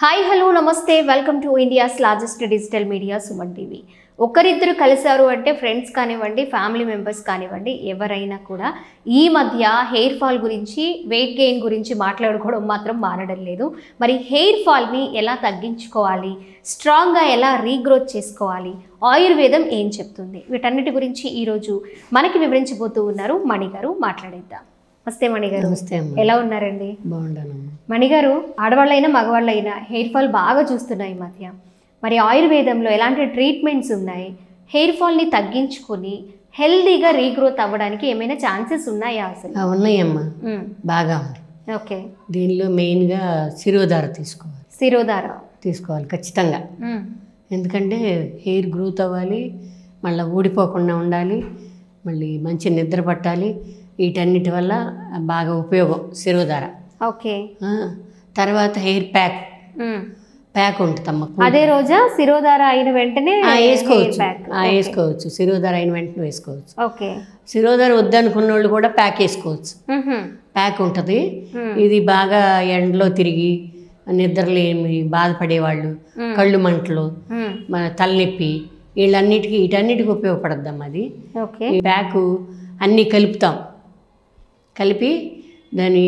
Hi hello నమస్తే welcome to India's largest digital media Suman TV. ఒకరిద్దరు కలిశారు అంటే ఫ్రెండ్స్ కానివ్వండి, ఫ్యామిలీ మెంబర్స్ కానివ్వండి, ఎవరైనా కూడా ఈ మధ్య హెయిర్ ఫాల్ గురించి, వెయిట్ గెయిన్ గురించి మాట్లాడుకోవడం మాత్రం మానడం లేదు. మరి హెయిర్ ఫాల్ని ఎలా తగ్గించుకోవాలి, స్ట్రాంగ్గా ఎలా రీగ్రోత్ చేసుకోవాలి, ఆయుర్వేదం ఏం చెప్తుంది, వీటన్నిటి గురించి ఈరోజు మనకి వివరించబోతూ ఉన్నారు మణిగారు. మాట్లాడేద్దాం. నమస్తే మణిగారు. ఎలా ఉన్నారండి? బాగుంటాను మణిగారు. ఆడవాళ్ళైనా మగవాళ్ళైనా హెయిర్ ఫాల్ బాగా చూస్తున్నాయి ఈ మధ్య. మరి ఆయుర్వేదంలో ఎలాంటి ట్రీట్మెంట్స్ ఉన్నాయి? హెయిర్ ఫాల్ని తగ్గించుకొని హెల్దీగా రీగ్రోత్ అవ్వడానికి ఏమైనా ఛాన్సెస్ ఉన్నాయా అసలు? ఉన్నాయమ్మా, బాగా ఉంది. ఓకే. దీనిలో మెయిన్గా శిరోధార తీసుకోవాలి ఖచ్చితంగా. ఎందుకంటే హెయిర్ గ్రోత్ అవ్వాలి, మళ్ళీ ఊడిపోకుండా ఉండాలి, మళ్ళీ మంచి నిద్ర పట్టాలి. వీటన్నిటి వల్ల బాగా ఉపయోగం శిరోధార. ఓకే. తర్వాత హెయిర్ ప్యాక్ ఉంటుందమ్మా. అదే రోజా శిరోధార అయిన వెంటనే వేసుకోవచ్చు. శిరోధార అయిన వెంటనే వేసుకోవచ్చు. ఓకే. శిరోధార వద్దనుకున్న వాళ్ళు కూడా ప్యాక్ వేసుకోవచ్చు. ప్యాక్ ఉంటుంది. ఇది బాగా ఎండలో తిరిగి నిద్రలేమి బాధపడేవాళ్ళు, కళ్ళు మంటలు, మన తలనొప్పి, వీటన్నిటికి ఉపయోగపడద్దమ్మా అది. ఈ ప్యాకు అన్నీ కలిపి దాని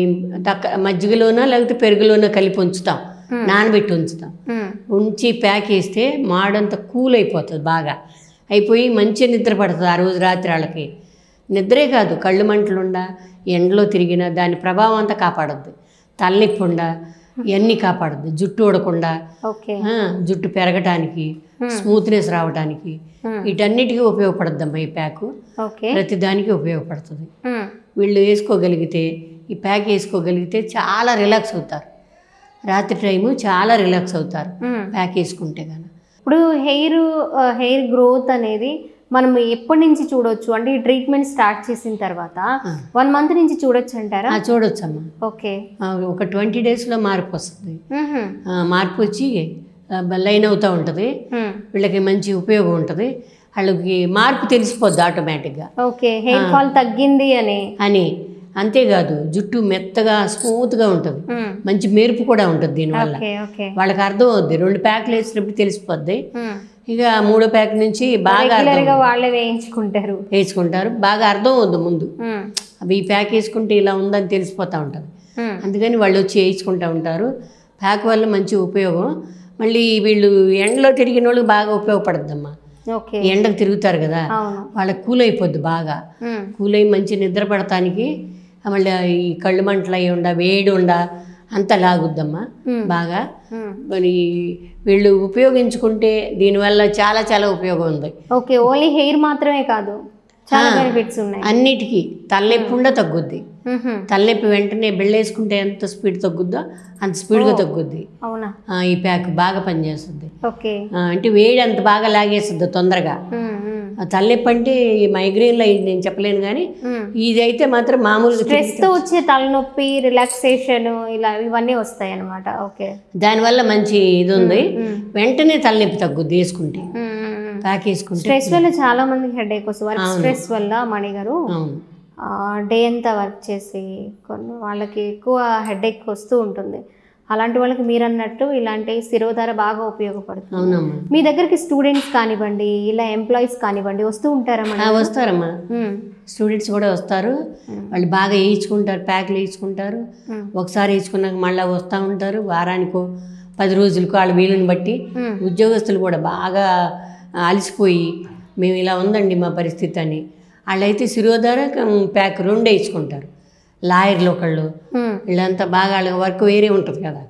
మజ్జిగలోనో లేకపోతే పెరుగులోనో కలిపి ఉంచుతాం, నానబెట్టి ఉంచి ప్యాక్ వేస్తే మాడంతా కూల్ అయిపోతుంది. బాగా అయిపోయి మంచిగా నిద్ర పడుతుంది ఆ రోజు రాత్రి. వాళ్ళకి నిద్రే కాదు, కళ్ళు మంటలు ఎండలో తిరిగిన దాని ప్రభావం అంతా కాపాడద్దు. తలనొప్పి ఇవన్నీ కాపాడద్దు. జుట్టు ఊడకుండా, జుట్టు పెరగటానికి, స్మూత్నెస్ రావడానికి, వీటన్నిటికీ ఉపయోగపడద్దమ్మా ఈ ప్యాకు. ప్రతి దానికి ఉపయోగపడుతుంది. వీళ్ళు వేసుకోగలిగితే, ఈ ప్యాక్ వేసుకోగలిగితే చాలా రిలాక్స్ అవుతారు. రాత్రి టైము చాలా రిలాక్స్ అవుతారు ప్యాక్ వేసుకుంటే కనుక. ఇప్పుడు హెయిర్ గ్రోత్ అనేది మనం ఎప్పటి నుంచి చూడొచ్చు? అంటే ఈ ట్రీట్మెంట్ స్టార్ట్ చేసిన తర్వాత 1 month నుంచి చూడొచ్చు అంటారా? చూడొచ్చమ్మా. ఓకే. ఒక 20 daysలో మార్పు వస్తుంది. మార్పు వచ్చి లైన్ అవుతూ ఉంటుంది. వీళ్ళకి మంచి ఉపయోగం ఉంటుంది. వాళ్ళకి మార్పు తెలిసిపోద్ది ఆటోమేటిక్గా. ఓకే. హెయిర్ ఫాల్ తగ్గింది అని అంతేకాదు, జుట్టు మెత్తగా స్మూత్గా ఉంటుంది. మంచి మెరుపు కూడా ఉంటుంది దీనివల్ల. వాళ్ళకి అర్థం అవుద్ది. 2 ప్యాక్లు వేసినప్పుడు తెలిసిపోద్ది. ఇక 3వ ప్యాక్ నుంచి బాగా వాళ్ళే వేయించుకుంటారు. బాగా అర్థం అవుద్ది ముందు. అవి ఈ ప్యాక్ వేసుకుంటే ఇలా ఉందని తెలిసిపోతూ ఉంటుంది. అందుకని వాళ్ళు వచ్చి వేయించుకుంటూ ఉంటారు. ప్యాక్ వల్ల మంచి ఉపయోగం. మళ్ళీ వీళ్ళు ఎండలో తిరిగిన వాళ్ళకి బాగా ఉపయోగపడుద్దమ్మా. ఎండకు తిరుగుతారు కదా, వాళ్ళకి కూల్ అయిపోద్ది. బాగా కూల్ అయ్యి మంచి నిద్ర పడటానికి, మళ్ళీ ఈ కళ్ళు మంటలు అయ్యి వేడి అంతా లాగుద్దమ్మా బాగా. మరి వీళ్ళు ఉపయోగించుకుంటే దీనివల్ల చాలా చాలా ఉపయోగం ఉంది. ఓకే. ఓన్లీ హెయిర్ మాత్రమే కాదు, చాలా బెనిఫిట్స్ ఉన్నాయి. అన్నిటికీ తలనొప్పి తగ్గుద్ది. తలనొప్పి వెంటనే బెళ్ళేసుకుంటే ఎంత స్పీడ్ తగ్గుద్దో అంత స్పీడ్గా తగ్గుద్ది. ఈ ప్యాక్ బాగా పనిచేస్తుంది. అంటే వేడి అంత బాగా లాగేస్తుంది తొందరగా. తలనొప్పి అంటే మైగ్రేన్లో నేను చెప్పలేను, కానీ ఇది అయితే మాత్రం మామూలుగా స్ట్రెస్తో వచ్చే తలనొప్పి, రిలాక్సేషన్, ఇవన్నీ వస్తాయి అన్నమాట. ఓకే. దానివల్ల మంచి ఇది ఉంది. వెంటనే తలనొప్పి తగ్గుద్ది వేసుకుంటే, ప్యాక్ వేసుకుంటే. స్ట్రెస్ వల్ల చాలా మందికి హెడేక్ వస్తుంది. స్ట్రెస్ వల్ల మణిగారు డే అంతా వర్క్ చేసి వాళ్ళకి ఎక్కువ హెడేక్ వస్తూ ఉంటుంది. అలాంటి వాళ్ళకి మీరు అన్నట్టు ఇలాంటి శిరోధార బాగా ఉపయోగపడుతుంది. మీ దగ్గరికి స్టూడెంట్స్ కానివ్వండి, ఇలా ఎంప్లాయీస్ కానివ్వండి వస్తూ ఉంటారా? వస్తారమ్మా. స్టూడెంట్స్ కూడా వస్తారు. వాళ్ళు బాగా వేయించుకుంటారు, ప్యాక్లు వేయించుకుంటారు. ఒకసారి వేయించుకున్నాక మళ్ళీ వస్తూ ఉంటారు. వారానికో 10 రోజులకు వాళ్ళ వీలుని బట్టి. ఉద్యోగస్తులు కూడా బాగా అలసిపోయి మేము ఇలా ఉందండి మా పరిస్థితి అని, వాళ్ళైతే శిరోధార ప్యాక్ 2 వేయించుకుంటారు. లాయర్లు ఒకళ్ళు, వీళ్ళంతా బాగా వాళ్ళకి వర్క్ వేరే ఉంటుంది కదా,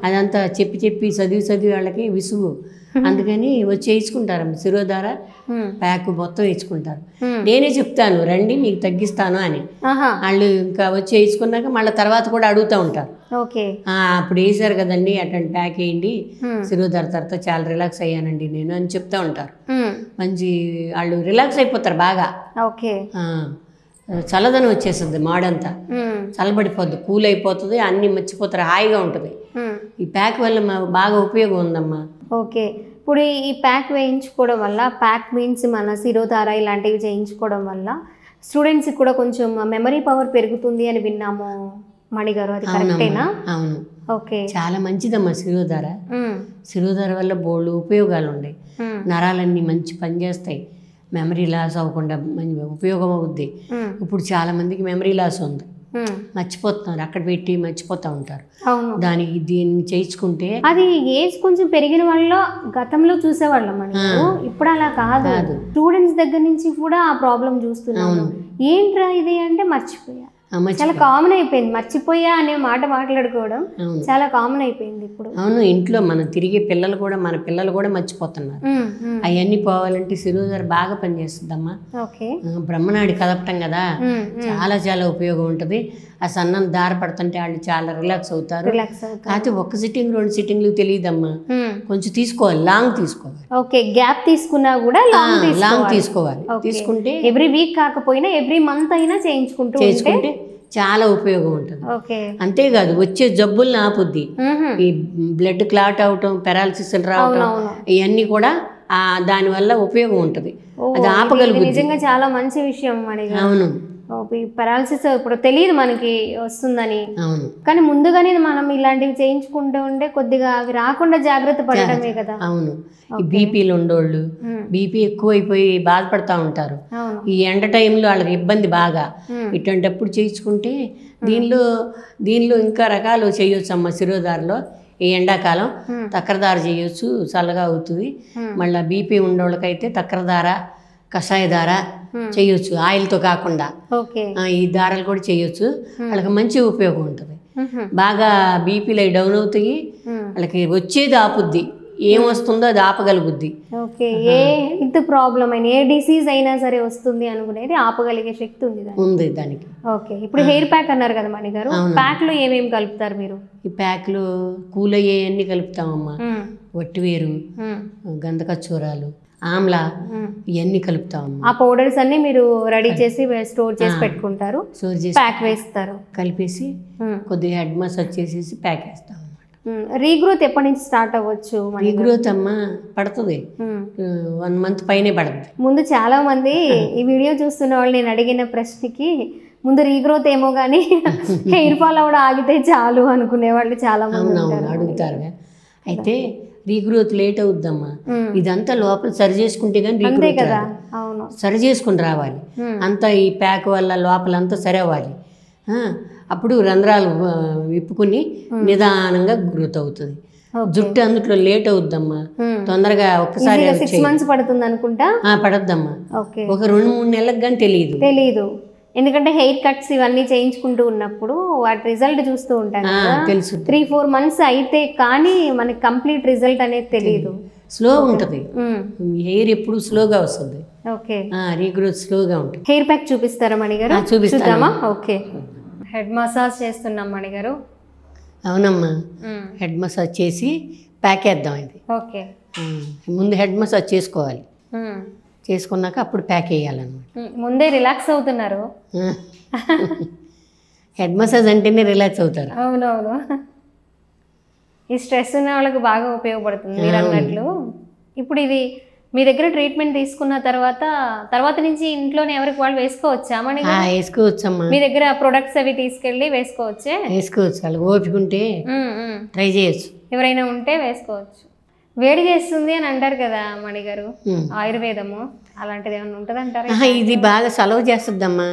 అదంతా చెప్పి చదివి వాళ్ళకి విసుగు. అందుకని వచ్చి వేయించుకుంటారమ్మ శిరోధార ప్యాక్ మొత్తం వేయించుకుంటారు. నేనే చెప్తాను రండి మీకు తగ్గిస్తాను అని. వాళ్ళు ఇంకా వచ్చి వేయించుకున్నాక మళ్ళీ తర్వాత కూడా అడుగుతూ ఉంటారు. అప్పుడు వేసారు కదండి అటువంటి ప్యాక్ వేయండి, శిరోధార తర్వాత చాలా రిలాక్స్ అయ్యానండి నేను అని చెప్తా ఉంటారు. మంచి వాళ్ళు రిలాక్స్ అయిపోతారు బాగా. చల్లదనం వచ్చేస్తుంది, మాడంతా చల్లబడిపోద్ది, కూల్ అయిపోతుంది, అన్నీ మర్చిపోతారు, హాయిగా ఉంటుంది. ఈ ప్యాక్ వల్ల బాగా ఉపయోగం ఉందమ్మా. ఓకే. ఇప్పుడు ఈ ప్యాక్ వేయించుకోవడం వల్ల, ప్యాక్ మీన్స్ మన శిరోధార ఇలాంటివి చేయించుకోవడం వల్ల స్టూడెంట్స్కి కూడా కొంచెం మెమరీ పవర్ పెరుగుతుంది అని విన్నాము. మణిగారు, అది కరెక్టేనా? అవును, ఓకే. చాలా మంచిదమ్మా శిరోధార. శిరోధార వల్ల బోళ్ళు ఉపయోగాలు ఉన్నాయి. నరాలన్నీ మంచి పనిచేస్తాయి, మెమరీ లాస్ అవ్వకుండా మంచి ఉపయోగం అవుద్ది. ఇప్పుడు చాలా మందికి మెమరీ లాస్ ఉంది, మర్చిపోతున్నారు, అక్కడ పెట్టి మర్చిపోతూ ఉంటారు. దానికి దీన్ని చేయించుకుంటే అది ఏజ్ కొంచెం పెరిగిన వాళ్ళలో గతంలో చూసేవాళ్ళం మనం, ఇప్పుడు అలా కాదు. స్టూడెంట్స్ దగ్గర నుంచి కూడా ఆ ప్రాబ్లం చూస్తున్నాను. ఏంట్రా ఇది అంటే మర్చిపోయా, చాలా కామన్ అయిపోయింది. మర్చిపోయా అనే మాట మాట్లాడుకోవడం చాలా కామన్ అయిపోయింది ఇప్పుడు. అవును, ఇంట్లో మనం తిరిగే పిల్లలు కూడా, మన పిల్లలు కూడా మర్చిపోతున్నారు. అవన్నీ పోవాలంటే శిరోధార బాగా పనిచేస్తుందమ్మా. బ్రహ్మనాడి కదపటం కదా, చాలా చాలా ఉపయోగం ఉంటుంది. ఆ సన్నం దార పడుతుంటే వాళ్ళు చాలా రిలాక్స్ అవుతారు. కాకపోతే ఒక్క సిట్టింగ్ 2 సిట్టింగ్లు తెలియదమ్మా, కొంచెం తీసుకోవాలి, లాంగ్ తీసుకోవాలి. ఓకే, గ్యాప్ తీసుకున్నా కూడా లాంగ్ తీసుకోవాలి. తీసుకుంటే ఎవ్రీ వీక్ కాకపోయినా ఎవ్రీ మంత్ అయినా చేసుకుంటే చాలా ఉపయోగం ఉంటుంది. అంతేకాదు వచ్చే జబ్బుల్ని ఆపుద్ది. ఈ బ్లడ్ క్లాట్ అవటం, పెరాలసిస్ రావటం, ఇవన్నీ కూడా దానివల్ల ఉపయోగం ఉంటుంది. అది ఆపగలుగుతుంది. నిజంగా చాలా మంచి విషయం. అవును, పెరాలసిస్ ఇప్పుడు తెలియదు మనకి వస్తుందని, కానీ ముందుగానే మనం ఇలాంటివి చేయించుకుంటూ ఉంటే కొద్దిగా అవి రాకుండా జాగ్రత్త పడటమే కదా. అవును, ఈ బీపీలు ఉండోళ్ళు బీపీ ఎక్కువైపోయి బాధపడతా ఉంటారు. ఈ ఎండ టైంలో వాళ్ళకి ఇబ్బంది బాగా. ఇటువంటిప్పుడు చేయించుకుంటే దీనిలో ఇంకా రకాలు చేయొచ్చు అమ్మ. శిరోధారలో ఈ ఎండాకాలం తక్రధార చేయొచ్చు, చల్లగా అవుతుంది. మళ్ళీ బీపీ ఉండోళ్ళకైతే తక్రధార, కషాయధార చేయొచ్చు, ఆయిల్తో కాకుండా. ఈ దారాలు కూడా చేయొచ్చు, వాళ్ళకి మంచి ఉపయోగం ఉంటుంది. బాగా బీపీలు అవి డౌన్ అవుతాయి, వాళ్ళకి వచ్చేది ఆపుద్ది, ఏమొస్తుందో అది ఆపగలుగుద్ది. ఓకే, ఏ ఇంత ప్రాబ్లం అయినా, ఏ డిసీజ్ అయినా సరే వస్తుంది అనుకునేది ఆపగలిగే శక్తి ఉంది దానికి. ఓకే, ఇప్పుడు హెయిర్ ప్యాక్ అన్నారు కదా మణిగారు, ప్యాక్ లో ఏమేమి కలుపుతారు మీరు? ఈ ప్యాక్ లో కూల్ అయ్యేవన్నీ కలుపుతామమ్మా. వట్టివేరు, గంధకచ్చూరాలు, ఆమ్లా, ఇవన్నీ కలుపుతామమ్మా. ఆ పౌడర్స్ అన్ని మీరు రెడీ చేసి స్టోర్ చేసి పెట్టుకుంటారు, స్టోర్ చేసి ప్యాక్ వేస్తారు, కలిపేసి కొద్దిగా హెడ్ మసాజ్ చేసేసి ప్యాక్ వేస్తాం. రీగ్రోత్ ఎప్పటి నుంచి స్టార్ట్ అవ్వచ్చు? రీగ్రోత్ అమ్మా పడుతుంది, 1 month పైనే పడుతుంది. ముందు చాలా మంది ఈ వీడియో చూస్తున్న వాళ్ళు నేను అడిగిన ప్రశ్నకి ముందు రీగ్రోత్ ఏమో కానీ హెయిర్ ఫాల్ అవడం ఆగితే చాలు అనుకునే వాళ్ళు చాలా మంది అడుగుతారు. అయితే రీగ్రోత్ లేట్ అవుద్దమ్మా. ఇదంతా లోపల సరి చేసుకుంటే కానీ రీగ్రోత్ రాదు. సరి చేసుకుని రావాలి అంతా. ఈ ప్యాక్ వల్ల లోపలంతా సరి అవ్వాలి. అప్పుడు రంధ్రాలు విప్పుకుని నిదానంగా గ్రోత్ అవుతుంది. జుట్టు అందుట్లో లేట్ అవుద్దమ్మా, తొందరగా ఒక్కసారి 6 months పడుతుంది అనుకుంటా. పడద్దమ్మా, ఒక 2-3 నెలలకు కానీ తెలీదు. ఎందుకంటే హెయిర్ కట్స్ ఇవన్నీ చేయించుకుంటూ ఉన్నప్పుడు వాటి రిజల్ట్ చూస్తూ ఉంటాను, తెలుసు. 3-4 months అయితే కానీ మనకి కంప్లీట్ రిజల్ట్ అనేది తెలియదు, స్లో ఉంటుంది. హెయిర్ ఎప్పుడు స్లోగా వస్తుంది. ఓకే, రీగ్రోత్ స్లోగా ఉంటుంది. హెయిర్ ప్యాక్ చూపిస్తారా మణిగారు? చూపిస్తామా? ఓకే, హెడ్ మసాజ్ చేస్తున్నాం మణిగారు. అవునమ్మా, హెడ్ మసాజ్ చేసి ప్యాక్ వేద్దాం. ఇది ఓకే, ముందు హెడ్ మసాజ్ చేసుకోవాలి, చేసుకున్నాక అప్పుడు ప్యాక్ వేయాలన్నమాట. ముందే రిలాక్స్ అవుతున్నారు. హెడ్ మసాజ్ అంటేనే రిలాక్స్ అవుతారు. అవునవును, ఈ స్ట్రెస్ ఉన్న వాళ్ళకి బాగా ఉపయోగపడుతుంది మీరు అన్నట్లు. ఇప్పుడు ఇది మీ దగ్గర ట్రీట్మెంట్ తీసుకున్న తర్వాత నుంచి ఇంట్లోనే ఎవరికి వాళ్ళు వేసుకోవచ్చా? వేసుకోవచ్చమ్మా. మీ దగ్గర ప్రొడక్ట్స్ అవి తీసుకెళ్ళి వేసుకోవచ్చు. వాళ్ళకి ఓపిక ఉంటే ట్రై చేయొచ్చు, ఎవరైనా ఉంటే వేసుకోవచ్చు. వేడి చేస్తుంది అని అంటారు కదా మణిగారు, ఆయుర్వేదము అలాంటిది ఏమన్నా ఉంటుంది అంటారా? ఇది బాగా సలవ చేస్తుందమ్మా,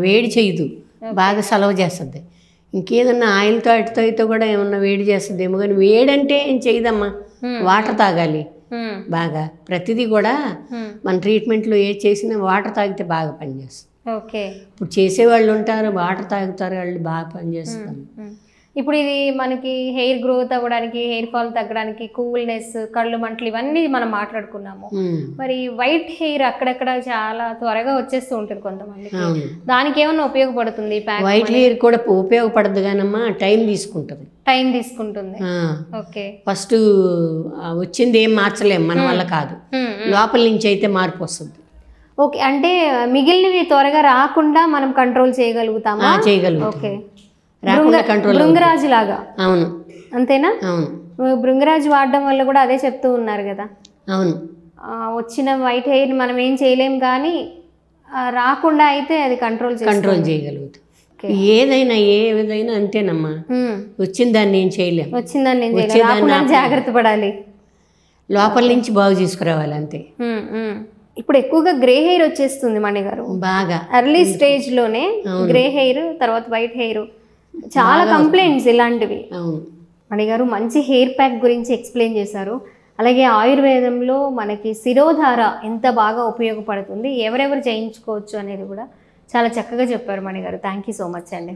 వేడి చేయదు, బాగా సలవ చేస్తుంది. ఇంకేదన్నా ఆయిల్తో అటుతో కూడా ఏమన్నా వేడి చేస్తుంది ఏమో, కానీ వేడంటే ఏం చేయదమ్మా. వాటర్ తాగాలి బాగా. ప్రతిదీ కూడా మన ట్రీట్మెంట్లో ఏది చేసినా వాటర్ తాగితే బాగా పనిచేస్తుంది. ఓకే, ఇప్పుడు చేసేవాళ్ళు ఉంటారు, వాటర్ తాగుతారు, వాళ్ళు బాగా పనిచేస్తారు. ఇప్పుడు ఇది మనకి హెయిర్ గ్రోత్ అవ్వడానికి, హెయిర్ ఫాల్ తగ్గడానికి, కూల్నెస్, కళ్ళు మంటలు ఇవన్నీ మనం మాట్లాడుకున్నాము. మరి వైట్ హెయిర్ అక్కడక్కడ చాలా త్వరగా వచ్చేస్తూ ఉంటుంది కొంతమందికి, దానికి ఏమన్నా ఉపయోగపడుతుంది? వైట్ హెయిర్ కూడా ఉపయోగపడదు కానమ్మా, టైం తీసుకుంటుంది. ఓకే, ఫస్ట్ వచ్చింది ఏం మార్చలేం, మన వల్ల కాదు, లోపల నుంచి అయితే మార్పు వస్తుంది. ఓకే, అంటే మిగిలినవి త్వరగా రాకుండా మనం కంట్రోల్ చేయగలుగుతామా? చేయగలుగుతాం. ఓకే, కంట్రోల్ భృంగరాజు లాగా. అవును, అంతేనా? అవును, భృంగరాజు వాడడం వల్ల కూడా అదే చెప్తూ ఉన్నారు కదా. అవును, వచ్చిన వైట్ హెయిర్ మనం ఏం చేయలేం కానీ రాకుండా అయితే అది కంట్రోల్ చేయగలుగుతాం. ఏదైనా ఏ విధైనా అంతేనమ్మా, వచ్చిన దాన్ని ఏం చేయలేం, వచ్చిందని నేను రాకుండా జాగ్రత్త పడాలి, లోపల నుంచి బాగు తీసుకురావాలి అంతే. ఇప్పుడు ఎక్కువగా గ్రే హెయిర్ వచ్చేస్తుంది మణి గారు, బాగా ఎర్లీ స్టేజ్ లోనే గ్రే హెయిర్, తర్వాత వైట్ హెయిర్, చాలా కంప్లైంట్స్ ఇలాంటివి. అవును మణి గారు మంచి హెయిర్ ప్యాక్ గురించి ఎక్స్ప్లెయిన్ చేశారు. అలాగే ఆయుర్వేదంలో మనకి శిరోధార ఎంత బాగా ఉపయోగపడుతుంది, ఎవరెవరు చేయించుకోవచ్చు అనేది కూడా చాలా చక్కగా చెప్పారు మణి గారు. థ్యాంక్ యూ సో మచ్ అండి.